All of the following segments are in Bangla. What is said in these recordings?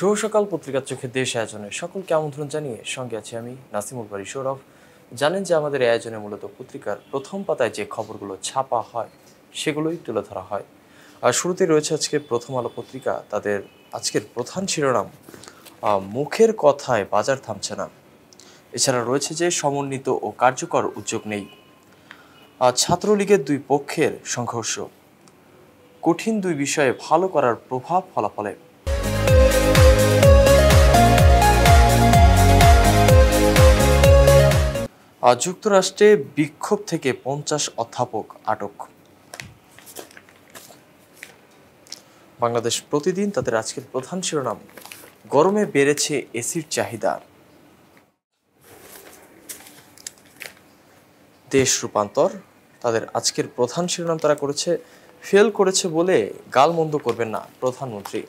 শুভ সকাল পত্রিকার চোখে দেশ আয়োজনে সকলকে আমন্ত্রণ জানিয়ে সঙ্গে আছি আমি নাসিমুল বারী সৌরভ। জানেন যে আমাদের আয়োজনে মূলত পত্রিকার প্রথম পাতায় যে খবরগুলো ছাপা হয় সেগুলোই তুলে ধরা হয়। আর শুরুতে রয়েছে আজকে প্রথম আলো পত্রিকা, তাদের আজকের প্রধান শিরোনাম মুখের কথায় বাজার থামছে না। এছাড়া রয়েছে যে সমন্বিত ও কার্যকর উদ্যোগ নেই। ছাত্রলীগের দুই পক্ষের সংঘর্ষ, কঠিন দুই বিষয়ে ভালো করার প্রভাব ফলাফলে। যুক্তরাষ্ট্রে বিক্ষোভ থেকে 50 অধ্যাপক আটক। বাংলাদেশ প্রতিদিন তাদের আজকের প্রধান শিরোনাম গরমে বেড়েছে এসির চাহিদা। দেশ রূপান্তর তাদের আজকের প্রধান শিরোনাম তারা করেছে ফেল করেছে বলে গালমন্দ করবেন না প্রধানমন্ত্রী।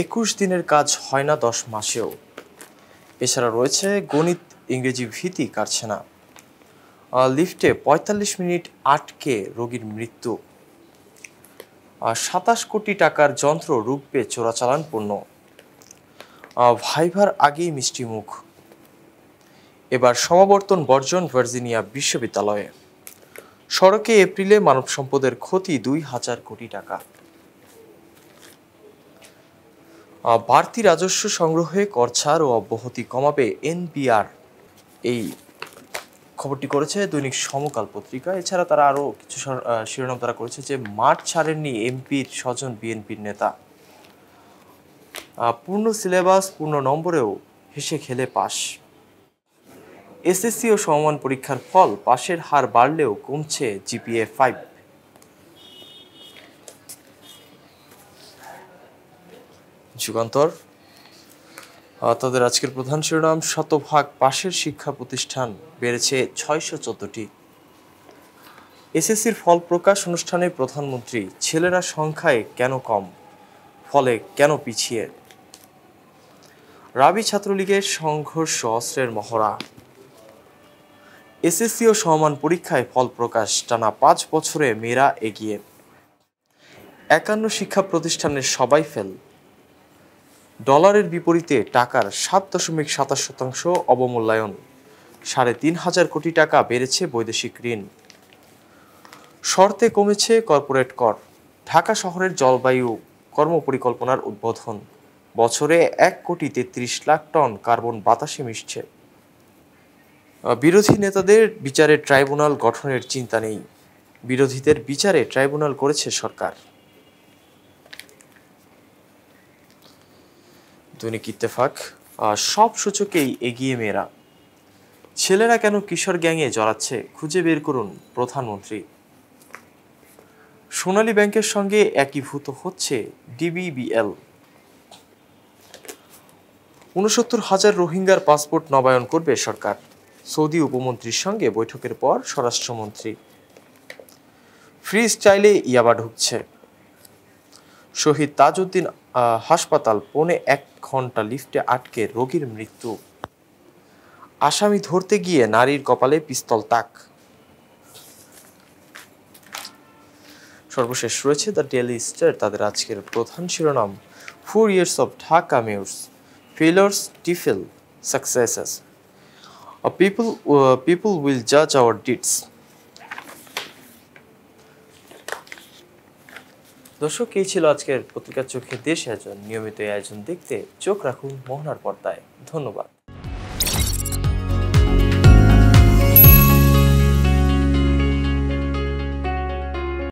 21 দিনের কাজ হয় না 10 মাসেও। এছাড়া রয়েছে গণিত ইংরেজি ভীতি কাটছে না। লিফটে 45 মিনিট আটকে রোগীর মৃত্যু। 27 কোটি টাকার যন্ত্র রুখবে চোরাচালান পণ্য। ভাইভার আগেই মিষ্টি মুখ। এবার সমাবর্তন বর্জন ভার্জিনিয়া বিশ্ববিদ্যালয়ে। সড়কে এপ্রিলে মানব সম্পদের ক্ষতি 2000 কোটি টাকা। বাড়তি রাজস্ব সংগ্রহে কর ছাড় ও অব্যাহতি কমাবে এনবিআর, এই খবরটি করেছে দৈনিক সমকাল পত্রিকা। এছাড়া তারা আরও কিছু শিরোনাম তারা করেছে যে মাঠ ছাড়েননি এমপির স্বজন বিএনপির নেতা। পূর্ণ সিলেবাস পূর্ণ নম্বরেও হেসে খেলে পাস। এসএসসি ও সমমান পরীক্ষার ফল পাশের হার বাড়লেও কমছে জিপিএ 5। যুগান্তর তাদের আজকের প্রধান শিরোনাম শতভাগ পাশের শিক্ষা প্রতিষ্ঠান বেড়েছে 614টি। এসএসসির ফল প্রকাশ অনুষ্ঠানে প্রধানমন্ত্রী ছেলেরা সংখ্যায় কেন কম, ফলে কেন পিছিয়ে। রাবি ছাত্রলীগের সংঘর্ষ অস্ত্রের মহড়া। এসএসসি ও সমমান পরীক্ষায় ফল প্রকাশ, টানা 5 বছরে মেয়েরা এগিয়ে। 51 শিক্ষা প্রতিষ্ঠানের সবাই ফেল। ডলারের বিপরীতে টাকার 7.27% অবমূল্যায়ন। 3500 কোটি টাকা বেড়েছে বৈদেশিক ঋণ। শর্তে কমেছে কর্পোরেট কর। ঢাকা শহরের জলবায়ু কর্মপরিকল্পনার উদ্বোধন। বছরে 1,33,00,000 টন কার্বন বাতাসে মিশছে। বিরোধী নেতাদের বিচারে ট্রাইব্যুনাল গঠনের চিন্তা নেই। বিরোধীদের বিচারে ট্রাইব্যুনাল করেছে সরকার। দৈনিক ইত্তেফাক সব সূচকেই এগিয়ে মেয়েরা। ছেলেরা কেন কিশোর গ্যাংয়ে জড়াচ্ছে খুঁজে বের করুন প্রধানমন্ত্রী। সোনালী ব্যাংকের সঙ্গে একীভূত হচ্ছে ডিবিবিএল। 69,000 রোহিঙ্গার পাসপোর্ট নবায়ন করবে সরকার। সৌদি উপমন্ত্রীর সঙ্গে বৈঠকের পর স্বরাষ্ট্রমন্ত্রী। ফ্রি স্টাইলে ইয়াবা ঢুকছে। শহীদ তাজউদ্দিন হাসপাতাল 1.25 ঘন্টা লিফটে আটকে রোগীর মৃত্যু। আসামি ধরতে গিয়ে নারীর কপালে পিস্তল তাক। সর্বশেষ রয়েছে দ্য ডেইলি স্টার, তাদের আজকের প্রধান শিরোনাম 4 years of Dhaka mayors, failures stifle successes. People will judge our deeds. দর্শক, এই ছিল আজকের পত্রিকার চোখে দেশ আয়োজন। নিয়মিত এই আয়োজন দেখতে চোখ রাখুন মোহনার পর্দায়। ধন্যবাদ।